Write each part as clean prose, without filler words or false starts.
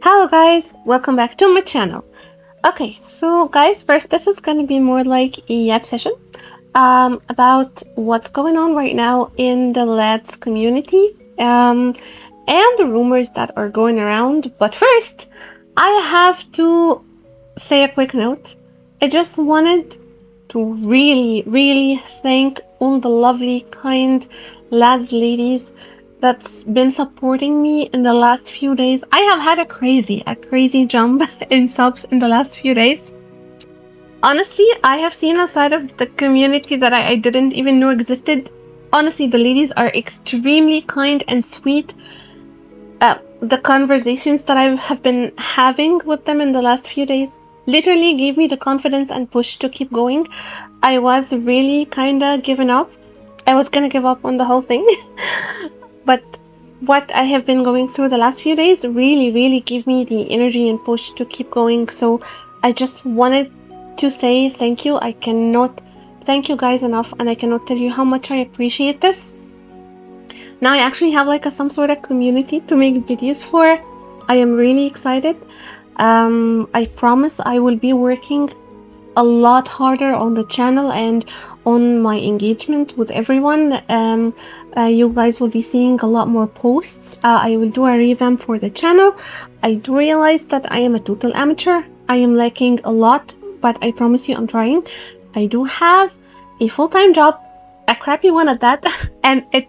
Hello guys, welcome back to my channel. Okay, so guys, first this is gonna be more like a yap session about what's going on right now in the lads community and the rumors that are going around. But first, I have to say a quick note. I just wanted to really thank all the lovely, kind lads, ladies that's been supporting me in the last few days. I have had a crazy jump in subs in the last few days. Honestly, I have seen a side of the community that I didn't even know existed. Honestly, the ladies are extremely kind and sweet. The conversations that I have been having with them in the last few days literally gave me the confidence and push to keep going. I was really kinda giving up. I was gonna give up on the whole thing. But what I have been going through the last few days really gave me the energy and push to keep going. So I just wanted to say thank you. I cannot thank you guys enough, and I cannot tell you how much I appreciate this. Now I actually have like some sort of community to make videos for. I am really excited. I promise I will be working a lot harder on the channel and on my engagement with everyone. You guys will be seeing a lot more posts. I will do a revamp for the channel. I do realize that I am a total amateur. I am lacking a lot, but I promise you I'm trying. I do have a full-time job, a crappy one at that, and it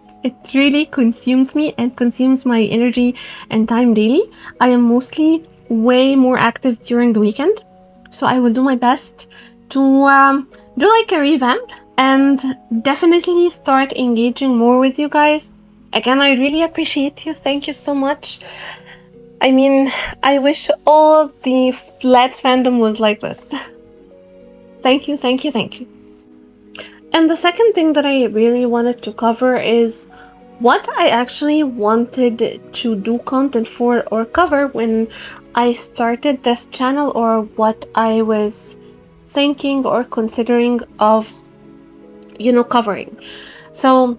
really consumes me and consumes my energy and time daily. I am mostly way more active during the weekend, so I will do my best to do like a revamp and definitely start engaging more with you guys. Again, I really appreciate you. Thank you so much. I mean, I wish all the lads fandom was like this. Thank you. And the second thing that I really wanted to cover is what I actually wanted to do content for or cover when I started this channel, or what I was thinking or considering of, covering. So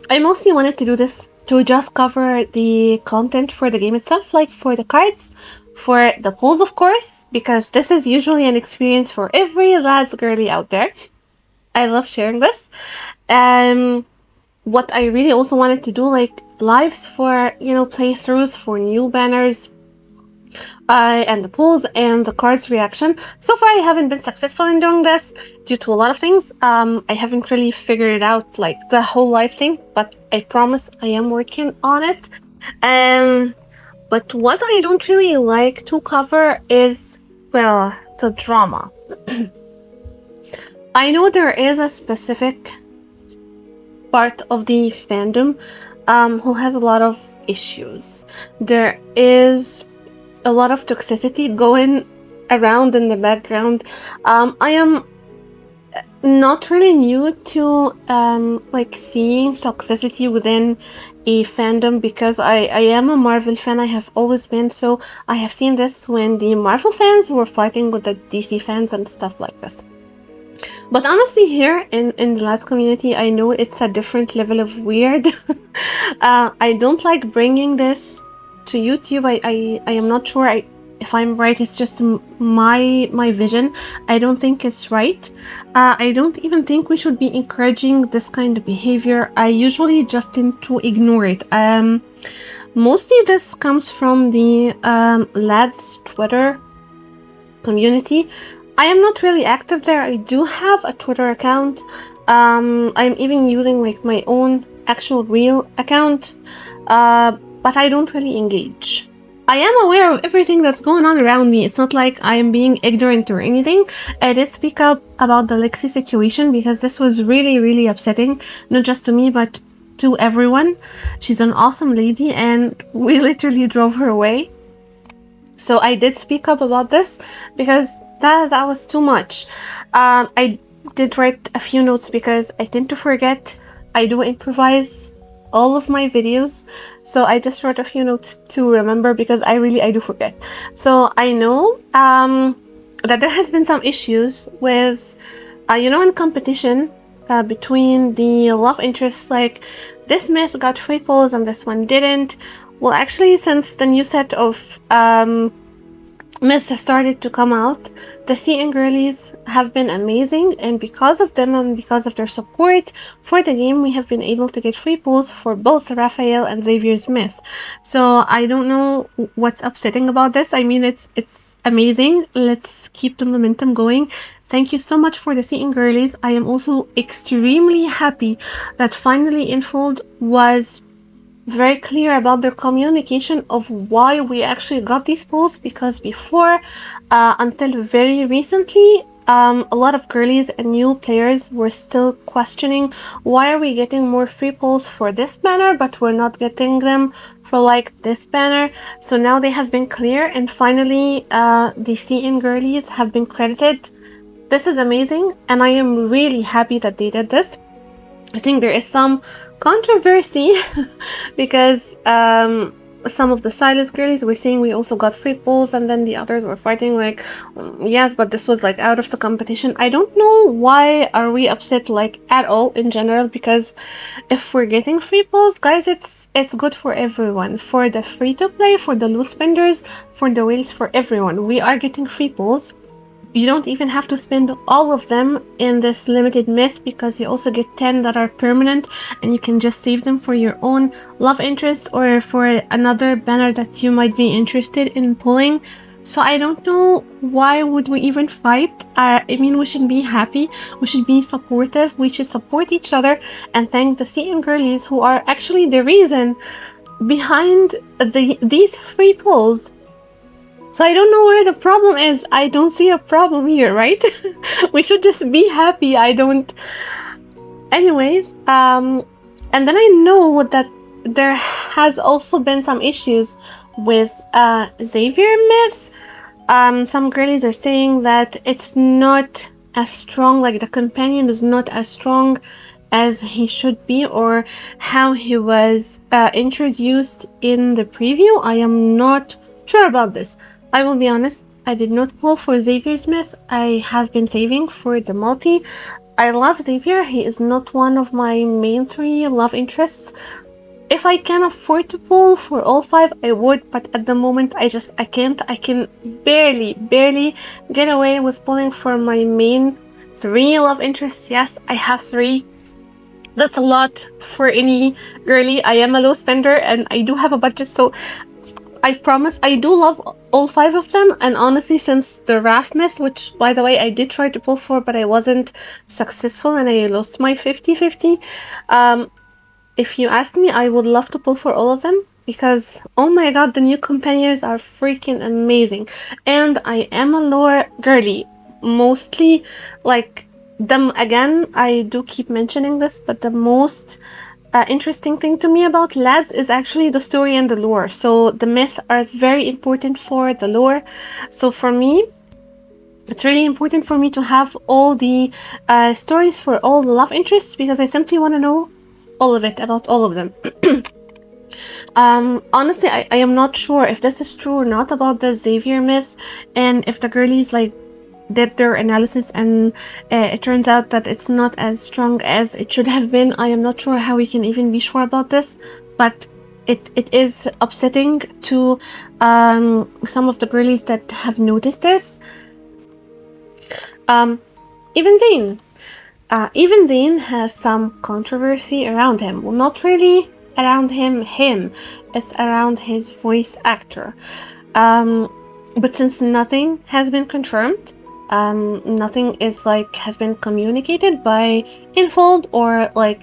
I mostly wanted to do this to just cover the content for the game itself, like for the cards, for the polls, of course, because this is usually an experience for every lads girly out there. I love sharing this. What I really also wanted to do, like lives for, playthroughs for new banners, and the polls and the cards reaction. So far I haven't been successful in doing this due to a lot of things. I haven't really figured it out, like the whole life thing, but I promise I am working on it. But what I don't really like to cover is, well, the drama. I know there is a specific part of the fandom who has a lot of issues. There is a lot of toxicity going around in the background. I am not really new to like seeing toxicity within a fandom, because I am a Marvel fan. I have always been, so I have seen this when the Marvel fans were fighting with the DC fans and stuff like this. But honestly, here in the lads community, I know it's a different level of weird. I don't like bringing this to YouTube. I am not sure if I'm right. It's just my vision. I don't think it's right. I don't even think we should be encouraging this kind of behavior. I usually just tend to ignore it. Mostly this comes from the lads Twitter community. I am not really active there. I do have a Twitter account. I'm even using like my own actual real account, but I don't really engage. I am aware of everything that's going on around me. It's not like I am being ignorant or anything. I did speak up about the Lexi situation because this was really upsetting, not just to me, but to everyone. She's an awesome lady and we literally drove her away. So I did speak up about this because that was too much. I did write a few notes because I tend to forget. I do improvise all of my videos, so I just wrote a few notes to remember because I do forget. So I know that there has been some issues with in competition between the love interests, like this myth got 3 polls and this one didn't. Well, actually, since the new set of myths has started to come out, the CN girlies have been amazing, and because of them and because of their support for the game, we have been able to get free pulls for both Raphael and Xavier's myth. So I don't know what's upsetting about this. I mean, it's amazing. Let's keep the momentum going. Thank you so much for the CN girlies. I am also extremely happy that finally Infold was very clear about their communication of why we actually got these polls, because before, until very recently, a lot of girlies and new players were still questioning why are we getting more free polls for this banner but we're not getting them for like this banner. So now they have been clear, and finally the CN girlies have been credited. This is amazing, and I am really happy that they did this. I think there is some controversy because some of the Silas girlies were saying we also got free polls, and then the others were fighting like, yes, but this was like out of the competition. I don't know why are we upset like at all in general, because if we're getting free polls, guys, it's good for everyone, for the free to play, for the loose spenders, for the whales, for everyone. We are getting free polls. You don't even have to spend all of them in this limited myth, because you also get 10 that are permanent, and you can just save them for your own love interest or for another banner that you might be interested in pulling. So I don't know why would we even fight. I mean, we should be happy, we should be supportive, we should support each other and thank the CM girlies who are actually the reason behind these free pulls. So I don't know where the problem is. I don't see a problem here, right? We should just be happy. I don't. Anyways, and then I know that there has also been some issues with Xavier myth. Some girlies are saying that it's not as strong, like the companion is not as strong as he should be, or how he was introduced in the preview. I am not sure about this. I will be honest, I did not pull for Xavier Smith. I have been saving for the multi. I love Xavier. He is not one of my main 3 love interests. If I can afford to pull for all 5, I would, but at the moment I can't. I can barely get away with pulling for my main 3 love interests. Yes, I have 3. That's a lot for any girly. I am a low spender and I do have a budget, so I promise I do love all 5 of them. And honestly, since the Raft myth, which by the way I did try to pull for but I wasn't successful and I lost my 50-50, if you ask me, I would love to pull for all of them, because oh my god, the new companions are freaking amazing. And I am a lore girly, mostly. Like them, again, I do keep mentioning this, but the most interesting thing to me about lads is actually the story and the lore. So the myths are very important for the lore. So for me, it's really important for me to have all the stories for all the love interests, because I simply want to know all of it about all of them. Honestly, I am not sure if this is true or not about the Xavier myth, and if the girlies like did their analysis and it turns out that it's not as strong as it should have been. I am not sure how we can even be sure about this, but it is upsetting to some of the girlies that have noticed this. Even Zayn. Even Zayn has some controversy around him. Well, not really around him. It's around his voice actor. But since nothing has been confirmed, nothing is like has been communicated by Infold or like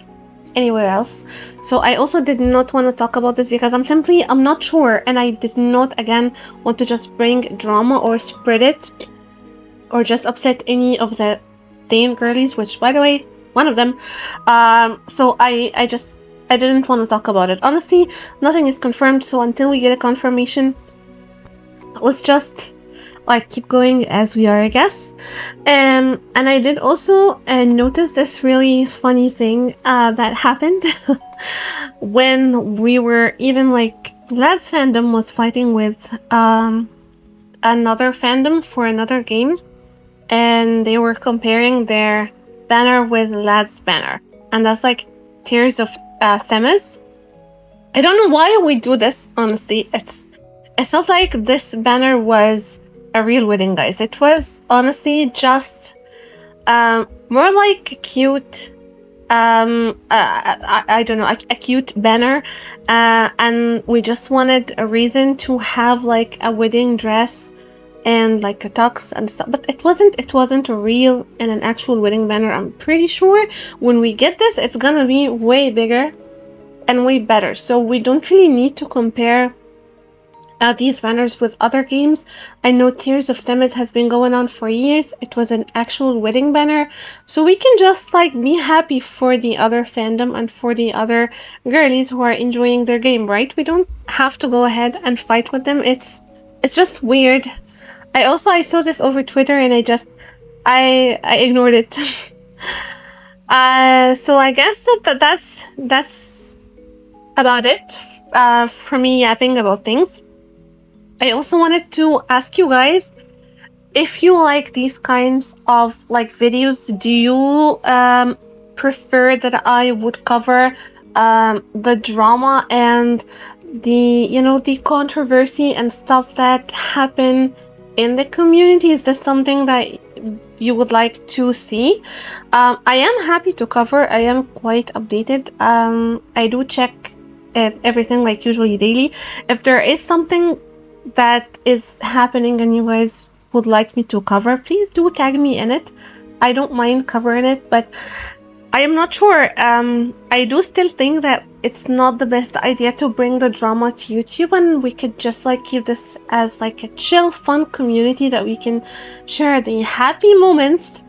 anywhere else. So I also did not want to talk about this because I'm not sure, and I did not again want to just bring drama or spread it or just upset any of the Zayn girlies, which by the way, one of them. So I didn't want to talk about it. Honestly, nothing is confirmed, so until we get a confirmation, let's just like keep going as we are, I guess. And I did also notice this really funny thing that happened when we were even like Lads fandom was fighting with another fandom for another game, and they were comparing their banner with Lad's banner, and that's like Tears of Themis. I don't know why we do this, honestly. It's not like this banner was a real wedding, guys. It was honestly just more like a cute I don't know, a cute banner, and we just wanted a reason to have like a wedding dress and like a tux and stuff, but it wasn't a real and an actual wedding banner. I'm pretty sure when we get this, it's gonna be way bigger and way better, so we don't really need to compare these banners with other games. I know Tears of Themis has been going on for years. It was an actual wedding banner. So we can just like be happy for the other fandom and for the other girlies who are enjoying their game, right? We don't have to go ahead and fight with them. It's just weird. I saw this over Twitter and I ignored it. So I guess that's about it for me yapping about things. I also wanted to ask you guys if you like these kinds of like videos. Do you prefer that I would cover the drama and the controversy and stuff that happen in the community? Is this something that you would like to see? I am happy to cover. I am quite updated. I do check everything like usually daily. If there is something that is happening and you guys would like me to cover, please do tag me in it. I don't mind covering it, but I am not sure. I do still think that it's not the best idea to bring the drama to YouTube, and we could just like keep this as like a chill, fun community that we can share the happy moments,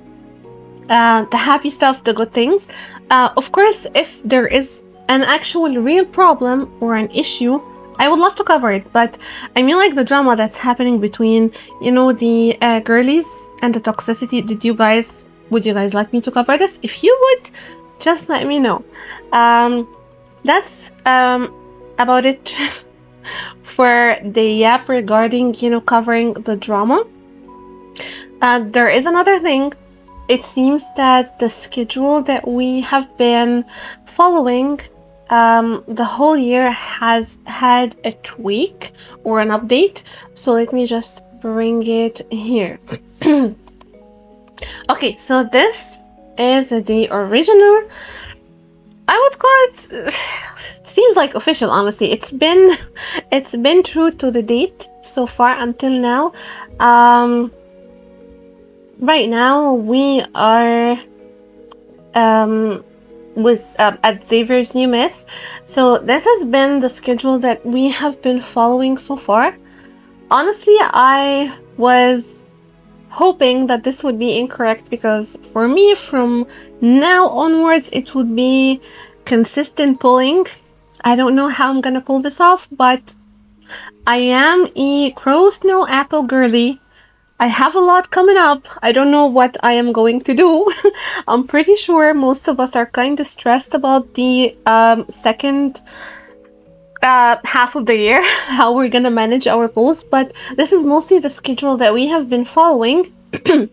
the happy stuff, the good things. Of course, if there is an actual real problem or an issue, I would love to cover it, but I mean like the drama that's happening between, the girlies and the toxicity. Would you guys like me to cover this? If you would, just let me know. That's about it for the yap regarding, covering the drama. There is another thing. It seems that the schedule that we have been following the whole year has had a tweak or an update. So let me just bring it here. Okay, so this is the original. I would call it seems like official, honestly. It's been true to the date so far until now. Right now we are at Xavier's new myth. So this has been the schedule that we have been following so far. Honestly, I was hoping that this would be incorrect, because for me, from now onwards, it would be consistent pulling. I don't know how I'm gonna pull this off, but I am a Crow Snow Apple girly. I have a lot coming up. I don't know what I am going to do. I'm pretty sure most of us are kind of stressed about the second half of the year, how we're gonna manage our polls, but this is mostly the schedule that we have been following to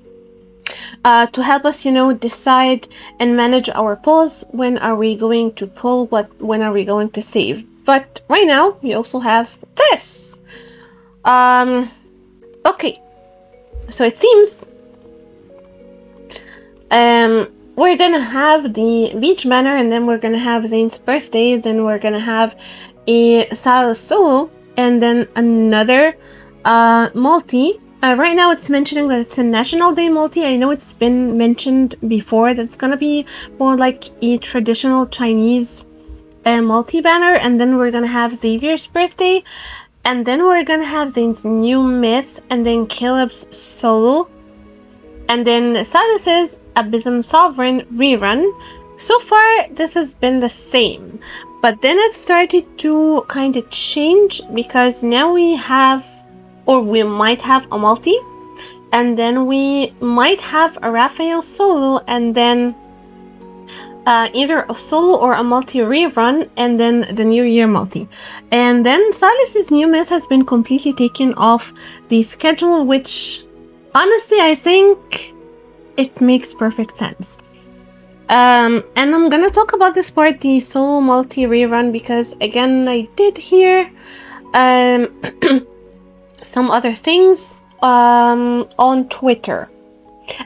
help us, decide and manage our polls. When are we going to pull? When are we going to save? But right now, we also have this. Okay. So it seems we're gonna have the beach banner, and then we're gonna have Zayn's birthday, then we're gonna have a Silas solo, and then another multi. Right now it's mentioning that it's a National Day multi. I know it's been mentioned before that it's gonna be more like a traditional Chinese multi banner, and then we're gonna have Xavier's birthday. And then we're gonna have Zayn's new myth, and then Caleb's solo, and then Silas's Abysm Sovereign rerun. So far, this has been the same, but then it started to kind of change, because now we have, or we might have a multi, and then we might have a Raphael solo, and then either a solo or a multi rerun, and then the New Year multi. And then Silas's new myth has been completely taken off the schedule, which honestly I think it makes perfect sense. And I'm gonna talk about this part, the solo multi rerun, because again, I did hear um, some other things on Twitter.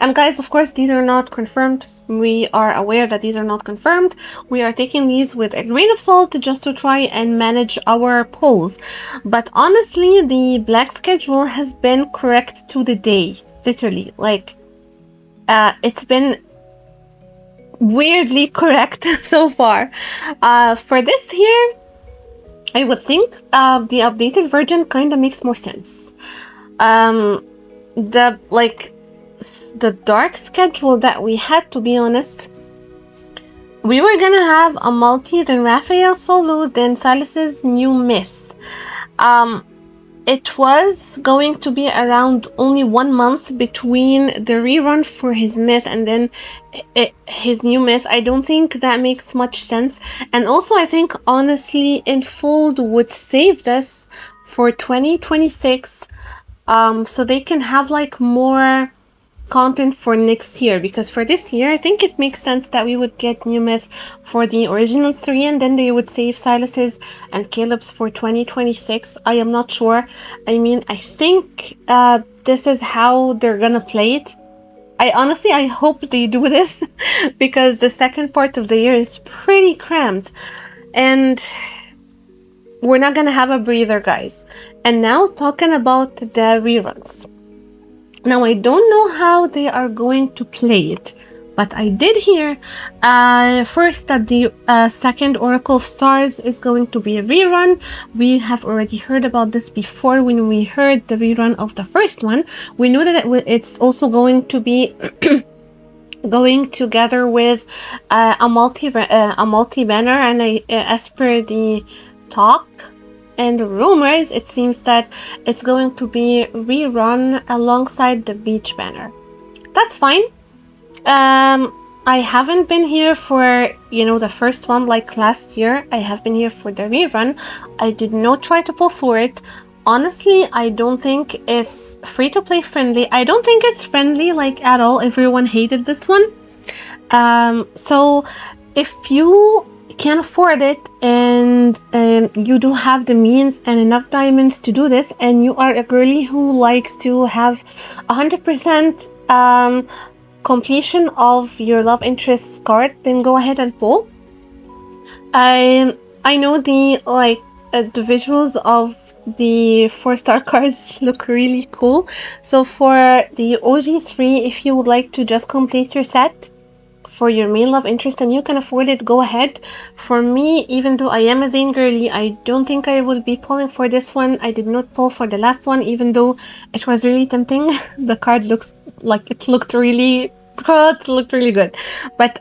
And guys, of course, these are not confirmed. We are aware that these are not confirmed. We are taking these with a grain of salt just to try and manage our polls. But honestly, the black schedule has been correct to the day. Literally. Like, it's been weirdly correct so far. For this here, I would think the updated version kind of makes more sense. The dark schedule that we had, to be honest, we were gonna have a multi, then Raphael solo, then Silas's new myth. It was going to be around only 1 month between the rerun for his myth and then his new myth. I don't think that makes much sense. And also, I think, honestly, Enfold would save this for 2026 so they can have, like, more content for next year, because for this year I think it makes sense that we would get new myths for the original 3 and then they would save Silas's and Caleb's for 2026. I am not sure. I mean, I think this is how they're gonna play it. I hope they do this because the second part of the year is pretty cramped and we're not gonna have a breather, guys. And now talking about the reruns. Now, I don't know how they are going to play it, but I did hear first that the second Oracle of Stars is going to be a rerun. We have already heard about this before when we heard the rerun of the first one. We knew that it's also going to be going together with a multi-banner, and as per the talk and rumors, it seems that it's going to be rerun alongside the beach banner. That's fine. I haven't been here for, the first one like last year. I have been here for the rerun. I did not try to pull for it. Honestly, I don't think it's free-to-play friendly. I don't think it's friendly, like, at all. Everyone hated this one. So if you can afford it and you do have the means and enough diamonds to do this, and you are a girly who likes to have 100% completion of your love interest card, then go ahead and pull. I know the visuals of the 4-star cards look really cool. So for the OG3, if you would like to just complete your set for your main love interest and you can afford it, go ahead. For me, even though I am a Zane girly, I don't think I will be pulling for this one. I did not pull for the last one, even though it was really tempting. The card looks like it looked really good. But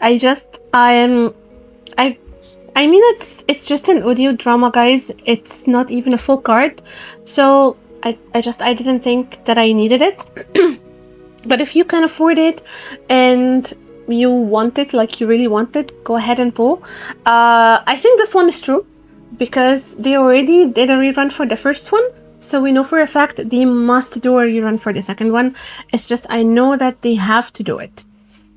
I mean, it's just an audio drama, guys. It's not even a full card. So I didn't think that I needed it. But if you can afford it and you want it, like you really want it, go ahead and pull. I think this one is true because they already did a rerun for the first one, so we know for a fact that they must do a rerun for the second one. It's just I know that they have to do it.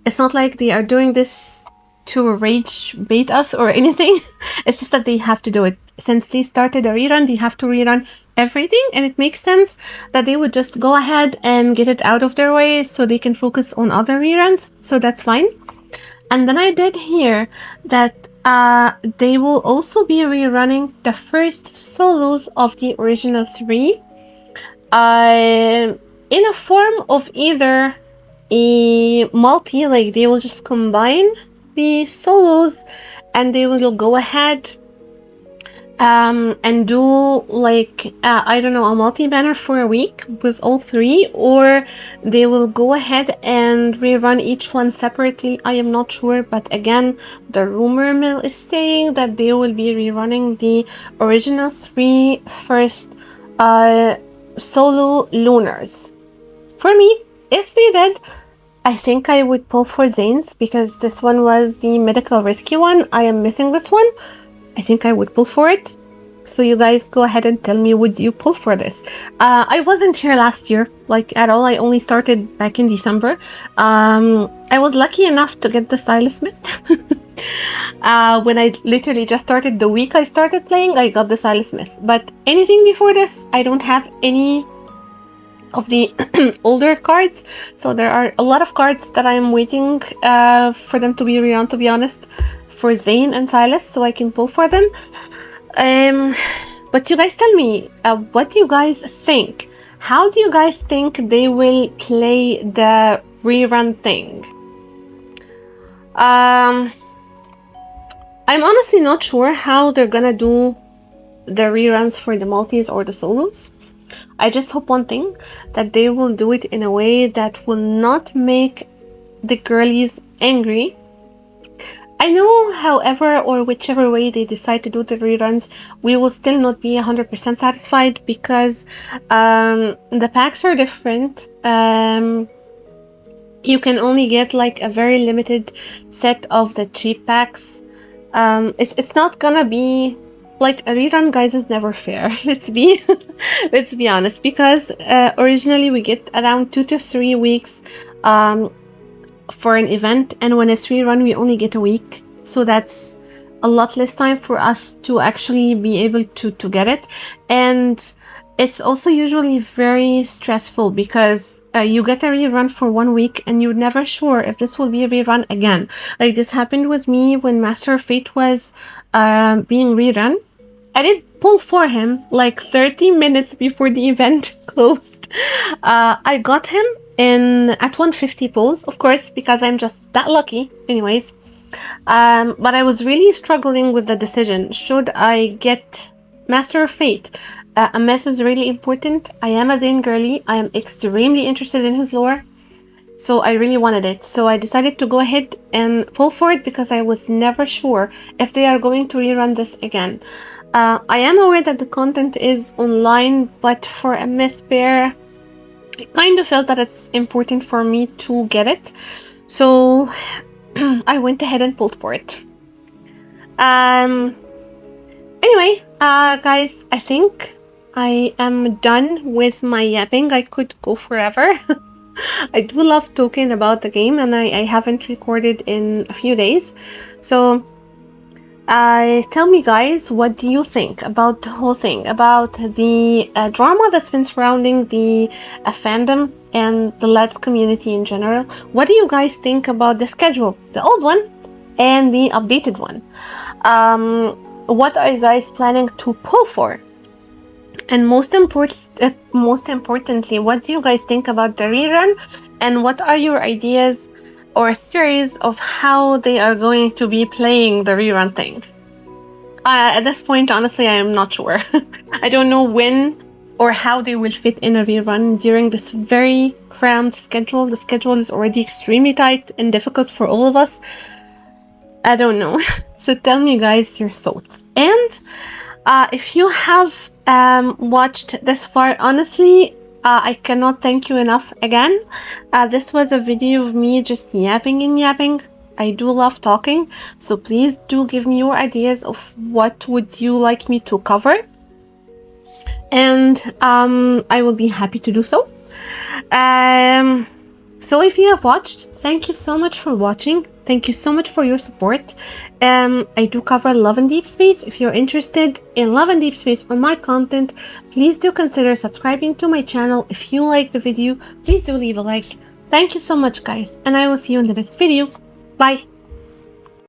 It's not like they are doing this to rage bait us or anything. It's just that they have to do it. Since they started a rerun, they have to rerun everything, and it makes sense that they would just go ahead and get it out of their way so they can focus on other reruns, so that's fine. And then I did hear that they will also be rerunning the first solos of the original 3 in a form of either a multi, like they will just combine the solos and they will go ahead and do like I don't know, a multi-banner for a week with all 3, or they will go ahead and rerun each one separately. I am not sure, but again, the rumor mill is saying that they will be rerunning the original 3 first solo lunars. For me, if they did, I think I would pull for Zane's because this one was the medical risky one. I am missing this one. I think I would pull for it. So you guys go ahead and tell me, would you pull for this? I wasn't here last year, like at all. I only started back in December. I was lucky enough to get the Stylus Smith. When I literally just started, the week I started playing, I got the Stylus Smith. But anything before this, I don't have any of the older cards. So there are a lot of cards that I'm waiting for them to be rerun, to be honest, for Zane and Silas, so I can pull for them. But you guys tell me, what do you guys think? How do you guys think they will play the rerun thing? I'm honestly not sure how they're gonna do the reruns for the multis or the solos. I just hope one thing, that they will do it in a way that will not make the girlies angry. I know, however, or whichever way they decide to do the reruns, we will still not be 100% satisfied because the packs are different. You can only get like a very limited set of the cheap packs. It's not gonna be like a rerun, guys, is never fair. let's be honest, because originally we get around 2 to 3 weeks for an event, and when it's rerun we only get a week, so that's a lot less time for us to actually be able to get it. And it's also usually very stressful because you get a rerun for 1 week and you're never sure if this will be a rerun again. Like this happened with me when Master of Fate was being rerun. I did pull for him like 30 minutes before the event closed. I got him at 150 pulls, of course, because I'm just that lucky. Anyways, but I was really struggling with the decision. Should I get Master of Fate? A myth is really important. I am a Zane girly. I am extremely interested in his lore, so I really wanted it. So I decided to go ahead and pull for it because I was never sure if they are going to rerun this again. I am aware that the content is online, but for a myth pair, I kind of felt that it's important for me to get it. So I went ahead and pulled for it. Anyway, guys, I think I am done with my yapping. I could go forever. I do love talking about the game, and I haven't recorded in a few days. So tell me, guys, what do you think about the whole thing, about the drama that's been surrounding the fandom and the LEDs community in general? What do you guys think about the schedule, the old one and the updated one? What are you guys planning to pull for? And most importantly, what do you guys think about the rerun? And what are your ideas or theories of how they are going to be playing the rerun thing? At this point, honestly, I am not sure. I don't know when or how they will fit in a rerun during this very cramped schedule. The schedule is already extremely tight and difficult for all of us. I don't know. So tell me, guys, your thoughts. And if you have watched this far, honestly, I cannot thank you enough again. This was a video of me just yapping and yapping. I do love talking, so please do give me your ideas of what would you like me to cover, and I will be happy to do so. So if you have watched, thank you so much for watching. Thank you so much for your support. I do cover Love and Deepspace. If you're interested in Love and Deepspace or my content, please do consider subscribing to my channel. If you liked the video, please do leave a like. Thank you so much, guys, and I will see you in the next video. Bye!